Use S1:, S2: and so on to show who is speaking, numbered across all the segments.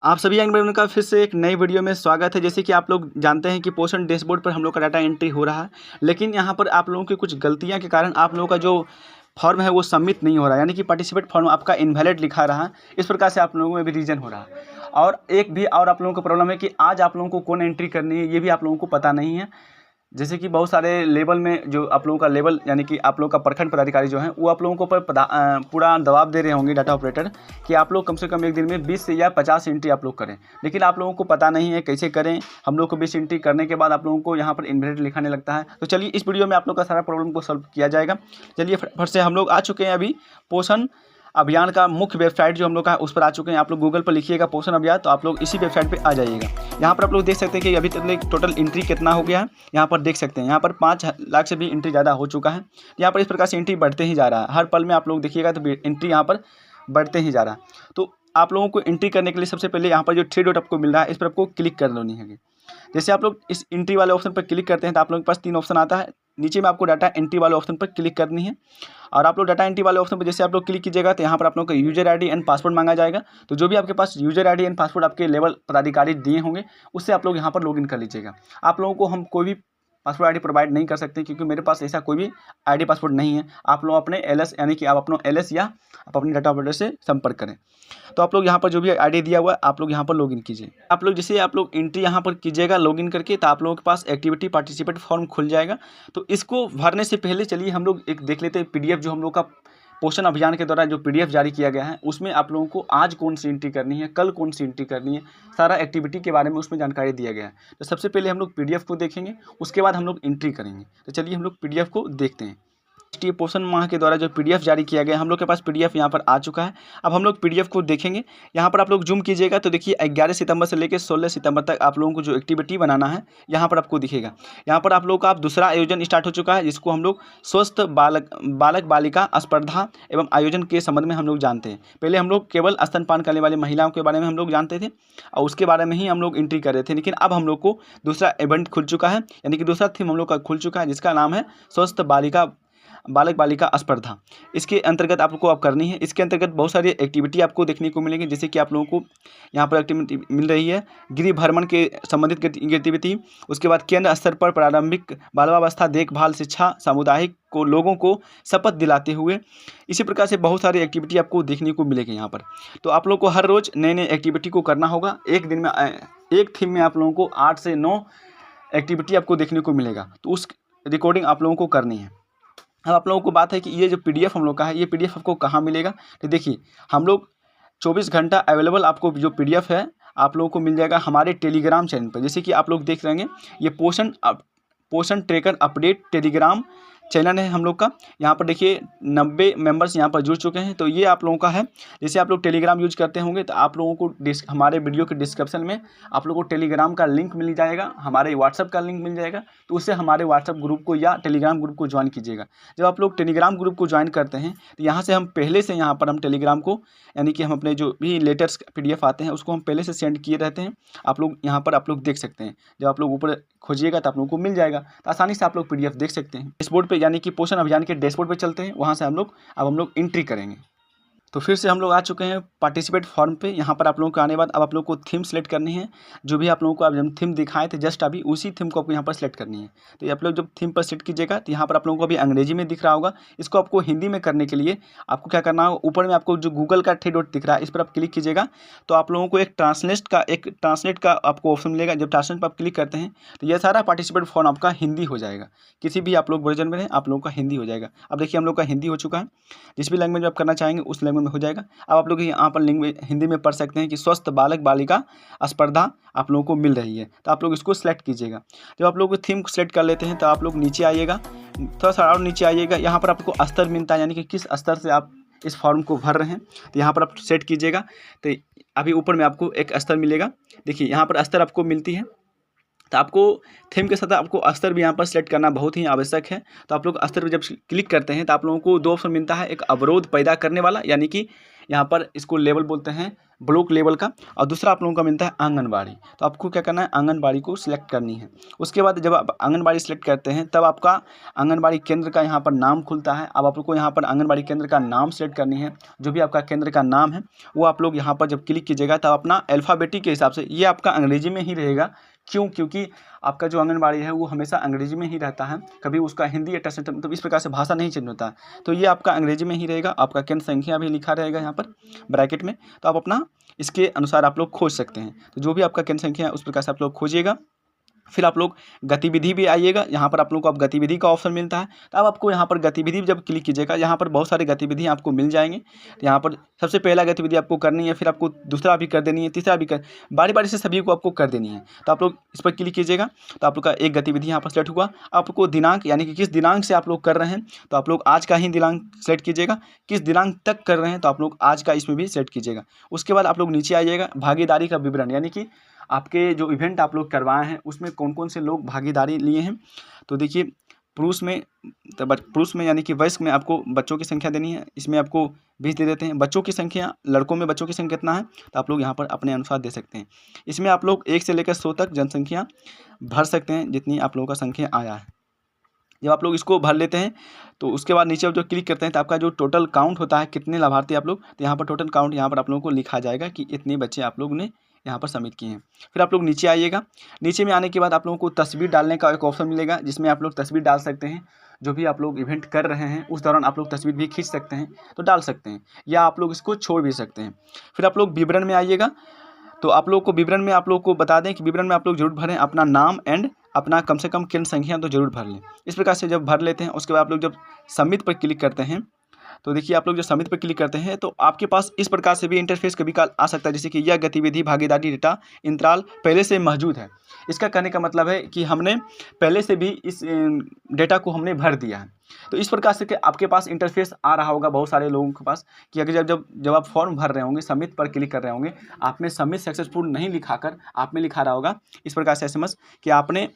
S1: आप सभी यंग भाइयों का फिर से एक नई वीडियो में स्वागत है। जैसे कि आप लोग जानते हैं कि पोषण डैशबोर्ड पर हम लोग का डाटा एंट्री हो रहा है, लेकिन यहाँ पर आप लोगों की कुछ गलतियाँ के कारण आप लोगों का जो फॉर्म है वो सबमिट नहीं हो रहा है, यानी कि पार्टिसिपेट फॉर्म आपका इनवैलिड लिखा रहा है। इस प्रकार से आप लोगों में भी रीजन हो रहा है। और एक भी और आप लोगों को प्रॉब्लम है कि आज आप लोगों को कौन एंट्री करनी है ये भी आप लोगों को पता नहीं है। जैसे कि बहुत सारे लेवल में जो आप लोगों का लेवल यानी कि आप लोगों का प्रखंड पदाधिकारी जो हैं वो आप लोगों को पूरा दबाव दे रहे होंगे डाटा ऑपरेटर कि आप लोग कम से कम एक दिन में 20 या 50 एंट्री आप लोग करें, लेकिन आप लोगों को पता नहीं है कैसे करें। हम लोग को 20 एंट्री करने के बाद आप लोगों को यहाँ पर इनवैलिड लिखाने लगता है। तो चलिए इस वीडियो में आप लोग का सारा प्रॉब्लम को सॉल्व किया जाएगा। चलिए फटाफट से हम लोग आ चुके हैं अभी पोषण अभियान का मुख्य वेबसाइट जो हम लोग का है उस पर आ चुके हैं। आप लोग गूगल पर लिखिएगा पोषण अभियान, तो आप लोग इसी वेबसाइट पे आ जाइएगा। यहाँ पर आप लोग देख सकते हैं कि अभी तक टोटल एंट्री कितना हो गया है। यहाँ पर देख सकते हैं यहाँ पर 5 लाख से भी एंट्री ज़्यादा हो चुका है। यहाँ पर इस प्रकार से एंट्री बढ़ते ही जा रहा है। हर पल में आप लोग देखिएगा तो एंट्री यहाँ पर बढ़ते ही जा रहा है। तो आप लोगों को एंट्री करने के लिए सबसे पहले यहाँ पर जो 3 डॉट आपको मिल रहा है इस पर आपको क्लिक कर लेनी है। जैसे आप लोग इस एंट्री वाले ऑप्शन पर क्लिक करते हैं तो आप लोगों के पास 3 ऑप्शन आता है। नीचे में आपको डाटा एंट्री वाले ऑप्शन पर क्लिक करनी है, और आप लोग डाटा एंट्री वाले ऑप्शन पर जैसे आप लोग क्लिक कीजिएगा तो यहाँ पर आप लोगों का यूजर आईडी एंड पासवर्ड मांगा जाएगा। तो जो भी आपके पास यूजर आईडी एंड पासवर्ड आपके लेवल पदाधिकारी दिए होंगे उससे आप लोग यहाँ पर लॉगिन कर लीजिएगा। आप लोगों को हम कोई भी पासवर्ड आईडी प्रोवाइड नहीं कर सकते क्योंकि मेरे पास ऐसा कोई भी आईडी पासवर्ड नहीं है। आप लोग अपने एलएस यानी कि आप अपना एलएस या आप अपने डाटा ऑपरेटर से संपर्क करें। तो आप लोग यहाँ पर जो भी आईडी दिया हुआ है आप लोग यहाँ पर लॉगिन कीजिए। आप लोग जैसे आप लोग एंट्री यहाँ पर कीजिएगा लॉगिन करके, तो आप लोगों के पास एक्टिविटी पार्टिसिपेट फॉर्म खुल जाएगा। तो इसको भरने से पहले चलिए हम लोग एक देख लेते हैं पीडीएफ जो हम लोग का पोषण अभियान के द्वारा जो पीडीएफ जारी किया गया है उसमें आप लोगों को आज कौन सी एंट्री करनी है, कल कौन सी एंट्री करनी है, सारा एक्टिविटी के बारे में उसमें जानकारी दिया गया है। तो सबसे पहले हम लोग पीडीएफ को देखेंगे, उसके बाद हम लोग एंट्री करेंगे। तो चलिए हम लोग पीडीएफ को देखते हैं। राष्ट्रीय पोषण माह के द्वारा जो पीडीएफ जारी किया गया हम लोग के पास पीडीएफ यहाँ पर आ चुका है। अब हम लोग पीडीएफ को देखेंगे। यहाँ पर आप लोग जूम कीजिएगा तो देखिए 11 सितंबर से लेकर 16 सितंबर तक आप लोगों को जो एक्टिविटी बनाना है यहाँ पर आपको दिखेगा। यहाँ पर आप लोग का दूसरा आयोजन स्टार्ट हो चुका है जिसको हम लोग स्वस्थ बालक बालिका स्पर्धा एवं आयोजन के संबंध में हम लोग जानते हैं। पहले हम लोग केवल स्तनपान करने वाली महिलाओं के बारे में हम लोग जानते थे और उसके बारे में ही हम लोग एंट्री कर रहे थे, लेकिन अब हम लोग को दूसरा इवेंट खुल चुका है, यानी कि दूसरा थीम हम लोग का खुल चुका है जिसका नाम है स्वस्थ बालक बालिका स्पर्धा। इसके अंतर्गत आप लोग को अब करनी है। इसके अंतर्गत बहुत सारी एक्टिविटी आपको देखने को मिलेंगी, जैसे कि आप लोगों को यहाँ पर एक्टिविटी मिल रही है गृह भ्रमण के संबंधित गतिविधि, उसके बाद केंद्र स्तर पर प्रारंभिक बाल्यावस्था देखभाल शिक्षा सामुदायिक को लोगों को शपथ दिलाते हुए, इसी प्रकार से बहुत सारी एक्टिविटी आपको देखने को मिलेगी यहाँ पर। तो आप लोग को हर रोज़ नए नए एक्टिविटी को करना होगा। एक दिन में एक थीम में आप लोगों को 8 से 9 एक्टिविटी आपको देखने को मिलेगा, तो उस रिकॉर्डिंग आप लोगों को करनी है। अब आप लोगों को बात है कि ये जो पीडीएफ हम लोग का है ये पीडीएफ आपको कहाँ मिलेगा। तो देखिए हम लोग 24 घंटा अवेलेबल आपको जो पीडीएफ है आप लोगों को मिल जाएगा हमारे टेलीग्राम चैनल पर। जैसे कि आप लोग देख रहे हैं ये पोषण ट्रैकर अपडेट टेलीग्राम चैनल है हम लोग का। यहाँ पर देखिए 90 मेंबर्स यहाँ पर जुड़ चुके हैं। तो ये आप लोगों का है। जैसे आप लोग टेलीग्राम यूज करते होंगे तो आप लोगों को हमारे वीडियो के डिस्क्रिप्शन में आप लोगों को टेलीग्राम का लिंक मिल जाएगा, हमारे व्हाट्सअप का लिंक मिल जाएगा। तो उससे हमारे व्हाट्सअप ग्रुप को या टेलीग्राम ग्रुप को ज्वाइन कीजिएगा। जब आप लोग टेलीग्राम ग्रुप को ज्वाइन करते हैं तो यहाँ से हम पहले से यहाँ पर हम टेलीग्राम को यानी कि हम अपने जो भी लेटेस्ट पीडीएफ आते हैं उसको हम पहले से सेंड किए रहते हैं। आप लोग यहाँ पर आप लोग देख सकते हैं। जब आप लोग ऊपर खोजिएगा तो आप लोगों को मिल जाएगा, तो आसानी से आप लोग पीडीएफ देख सकते हैं। डैशबोर्ड पे यानी कि पोषण अभियान के डैशबोर्ड पे चलते हैं, वहाँ से अब हम लोग एंट्री करेंगे। तो फिर से हम लोग आ चुके हैं पार्टिसिपेट फॉर्म पे। यहाँ पर आप लोगों को आने के बाद अब आप लोगों को थीम सेलेक्ट करनी है। जो भी आप लोगों को अब हम थीम दिखाए थे जस्ट अभी उसी थीम को आपको यहाँ पर सेलेक्ट करनी है। तो ये आप लोग जब थीम पर सेलेक्ट कीजिएगा तो यहाँ पर आप लोगों को अभी अंग्रेजी में दिख रहा होगा। इसको आपको हिंदी में करने के लिए आपको क्या करना होगा, ऊपर में आपको जो गूगल का 3 डॉट दिख रहा है इस पर आप क्लिक कीजिएगा तो आप लोगों को एक ट्रांसलेट का आपको ऑप्शन मिलेगा। जब ट्रांसलेट पर आप क्लिक करते हैं तो यह सारा पार्टिसिपेट फॉर्म आपका हिंदी हो जाएगा। किसी भी आप लोग वर्जन में रहें आप लोगों का हिंदी हो जाएगा। अब देखिए हम लोग का हिंदी हो चुका है। जिस भी लैंग्वेज में आप करना चाहेंगे उस लैंग्वेज में हो जाएगा। अब आप लोग यहाँ पर हिंदी में पढ़ सकते हैं कि स्वस्थ बालक बालिका स्पर्धा आप लोगों को मिल रही है। तो आप लोग इसको सेलेक्ट कीजिएगा। जब आप लोग थीम को सेलेक्ट कर लेते हैं तो आप लोग नीचे आइएगा, थोड़ा सा और नीचे आइएगा। यहाँ पर आपको स्तर मिलता है, यानी कि किस स्तर से आप इस फॉर्म को भर रहे हैं। तो यहाँ पर आप सेट कीजिएगा। तो अभी ऊपर में आपको एक स्तर मिलेगा। देखिए यहाँ पर स्तर आपको मिलती है। तो आपको थीम के साथ आपको स्तर भी यहाँ पर सेलेक्ट करना बहुत ही आवश्यक है। तो आप लोग स्तर पर जब क्लिक करते हैं तो आप लोगों को 2 ऑप्शन मिलता है। एक अवरोध पैदा करने वाला, यानी कि यहाँ पर इसको लेवल बोलते हैं ब्लॉक लेवल का, और दूसरा आप लोगों का मिलता है आंगनबाड़ी। तो आपको क्या करना है, आंगनबाड़ी को सिलेक्ट करनी है। उसके बाद जब आप आंगनबाड़ी सिलेक्ट करते हैं तब आपका आंगनबाड़ी केंद्र का यहाँ पर नाम खुलता है। अब आप लोग को यहाँ पर आंगनबाड़ी केंद्र का नाम सेलेक्ट करनी है। जो भी आपका केंद्र का नाम है वो आप लोग यहाँ पर जब क्लिक कीजिएगा तब अपना अल्फ़ाबेटिक के हिसाब से, ये आपका अंग्रेजी में ही रहेगा। क्यों? क्योंकि आपका जो आंगनबाड़ी है वो हमेशा अंग्रेजी में ही रहता है, कभी उसका हिंदी या टच मतलब इस प्रकार से भाषा नहीं चेंज होता है। तो ये आपका अंग्रेजी में ही रहेगा। आपका केंद्र संख्या भी लिखा रहेगा यहाँ पर ब्रैकेट में, तो आप अपना इसके अनुसार आप लोग खोज सकते हैं। तो जो भी आपका केंद्र संख्या है उस प्रकार से आप लोग खोजिएगा। फिर आप लोग गतिविधि भी आइएगा, यहाँ पर आप लोगों को अब गतिविधि का ऑप्शन मिलता है। तो अब आपको यहाँ पर गतिविधि जब क्लिक कीजिएगा, यहाँ पर बहुत सारी गतिविधि आपको मिल जाएंगे। तो यहाँ पर सबसे पहला गतिविधि आपको करनी है, फिर आपको दूसरा भी कर देनी है, तीसरा भी कर, बारी बारी से सभी को आपको कर देनी है। तो आप लोग इस पर क्लिक कीजिएगा तो आप लोग का एक गतिविधि यहाँ पर सेलेक्ट हुआ। आपको दिनांक यानी कि किस दिनांक से आप लोग कर रहे हैं, तो आप लोग आज का ही दिनांक सेलेक्ट कीजिएगा। किस दिनांक तक कर रहे हैं तो आप लोग आज का इसमें भी सेलेक्ट कीजिएगा। उसके बाद आप लोग नीचे आइएगा, भागीदारी का विवरण, यानी कि आपके जो इवेंट आप लोग करवाए हैं उसमें कौन कौन से लोग भागीदारी लिए हैं। तो देखिए पुरुष में यानी कि वयस्क में आपको बच्चों की संख्या देनी है, इसमें आपको 20 दे देते हैं। बच्चों की संख्या, लड़कों में बच्चों की संख्या कितना है तो आप लोग यहाँ पर अपने अनुसार दे सकते हैं। इसमें आप लोग 1 से लेकर 100 तक जनसंख्या भर सकते हैं, जितनी आप लोगों का संख्या आया है। जब आप लोग इसको भर लेते हैं तो उसके बाद नीचे जो क्लिक करते हैं तो आपका जो टोटल काउंट होता है, कितने लाभार्थी आप लोग, तो यहाँ पर टोटल काउंट यहाँ पर आप लोगों को लिखा जाएगा कि इतने बच्चे आप लोग ने यहाँ पर सबमिट किए हैं। फिर आप लोग नीचे आइएगा। नीचे में आने के बाद आप लोगों को तस्वीर डालने का एक ऑप्शन मिलेगा, जिसमें आप लोग तस्वीर डाल सकते हैं। जो भी आप लोग इवेंट कर रहे हैं उस दौरान आप लोग तस्वीर भी खींच सकते हैं, तो डाल सकते हैं, या आप लोग इसको छोड़ भी सकते हैं। फिर आप लोग विवरण में आइएगा। तो आप लोग को विवरण में आप लोग को बता दें कि विवरण में आप लोग जरूर भरें अपना नाम एंड अपना कम से कम केंद्र संख्या तो जरूर भर लें। इस प्रकार से जब भर लेते हैं उसके बाद आप लोग जब सबमिट पर क्लिक करते हैं तो देखिए आप लोग जब सबमिट पर क्लिक करते हैं तो आपके पास इस प्रकार से भी इंटरफेस कभी काल आ सकता है, जैसे कि यह गतिविधि भागीदारी डेटा इंतराल पहले से मौजूद है। इसका कहने का मतलब है कि हमने पहले से भी इस डेटा को हमने भर दिया है। तो इस प्रकार से कि आपके पास इंटरफेस आ रहा होगा बहुत सारे लोगों के पास कि अगर जब आप फॉर्म भर रहे होंगे, सबमिट पर क्लिक कर रहे होंगे, आप में सबमिट सक्सेसफुल नहीं लिखाकर आप में लिखा रहा होगा इस प्रकार से SMS कि आपने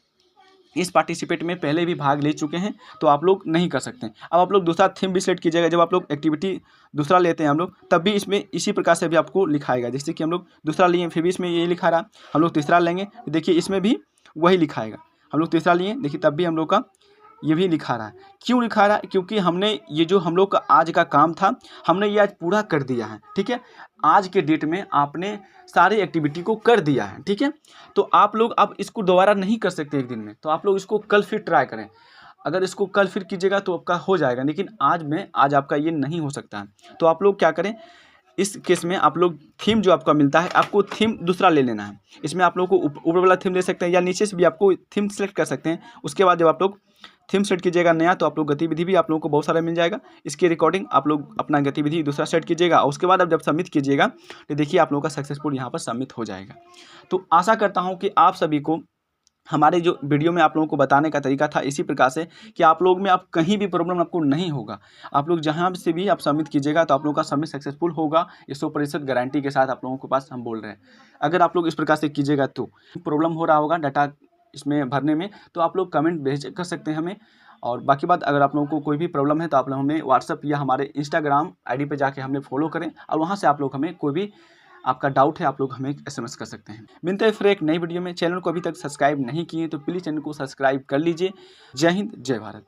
S1: इस पार्टिसिपेट में पहले भी भाग ले चुके हैं, तो आप लोग नहीं कर सकते। अब आप लोग दूसरा थीम भी सेलेक्ट कीजिएगा। जब आप लोग एक्टिविटी दूसरा लेते हैं हम लोग, तब भी इसमें इसी प्रकार से भी आपको लिखाएगा। जैसे कि हम लोग दूसरा लिए फिर भी इसमें ये लिखा रहा, हम लोग तीसरा लेंगे देखिए इसमें भी वही लिखाएगा। हम लोग तीसरा लिए देखिए तब भी हम लोग का ये भी लिखा रहा है। क्यों लिखा रहा है? क्योंकि हमने ये जो हम लोग का आज का काम था हमने ये आज पूरा कर दिया है। ठीक है, आज के डेट में आपने सारी एक्टिविटी को कर दिया है। ठीक है, तो आप लोग अब इसको दोबारा नहीं कर सकते एक दिन में, तो आप लोग इसको कल फिर ट्राई करें। अगर इसको कल फिर कीजिएगा तो आपका हो जाएगा, लेकिन आज आपका ये नहीं हो सकता है। तो आप लोग क्या करें, इस केस में आप लोग थीम जो आपका मिलता है आपको थीम दूसरा ले लेना है। इसमें आप लोग को ऊपर वाला थीम ले सकते हैं या नीचे से भी आपको थीम सेलेक्ट कर सकते हैं। उसके बाद जब आप लोग थीम सेट कीजिएगा नया, तो आप लोग गतिविधि भी आप लोगों को बहुत सारा मिल जाएगा। इसके रिकॉर्डिंग आप लोग अपना गतिविधि दूसरा सेट कीजिएगा और उसके बाद अब जब सबमिट कीजिएगा तो देखिए आप लोगों का सक्सेसफुल यहाँ पर सबमिट हो जाएगा। तो आशा करता हूँ कि आप सभी को हमारे जो वीडियो में आप लोगों को बताने का तरीका था इसी प्रकार से कि आप लोग में आप कहीं भी प्रॉब्लम आपको नहीं होगा। आप लोग जहाँ से भी आप सबमिट कीजिएगा तो आप लोगों का सबमिट सक्सेसफुल होगा। ये 100% गारंटी के साथ आप लोगों के पास हम बोल रहे हैं। अगर आप लोग इस प्रकार से कीजिएगा तो प्रॉब्लम हो रहा होगा डाटा इसमें भरने में, तो आप लोग कमेंट भेज कर सकते हैं हमें। और बाकी बात, अगर आप लोगों को कोई भी प्रॉब्लम है तो आप लोग हमें व्हाट्सअप या हमारे इंस्टाग्राम आईडी पे जाके हमें फॉलो करें और वहाँ से आप लोग हमें कोई भी आपका डाउट है आप लोग हमें SMS कर सकते हैं। मिलते हैं फिर एक नई वीडियो में। चैनल को अभी तक सब्सक्राइब नहीं किए तो प्लीज़ चैनल को सब्सक्राइब कर लीजिए। जय हिंद, जय भारत।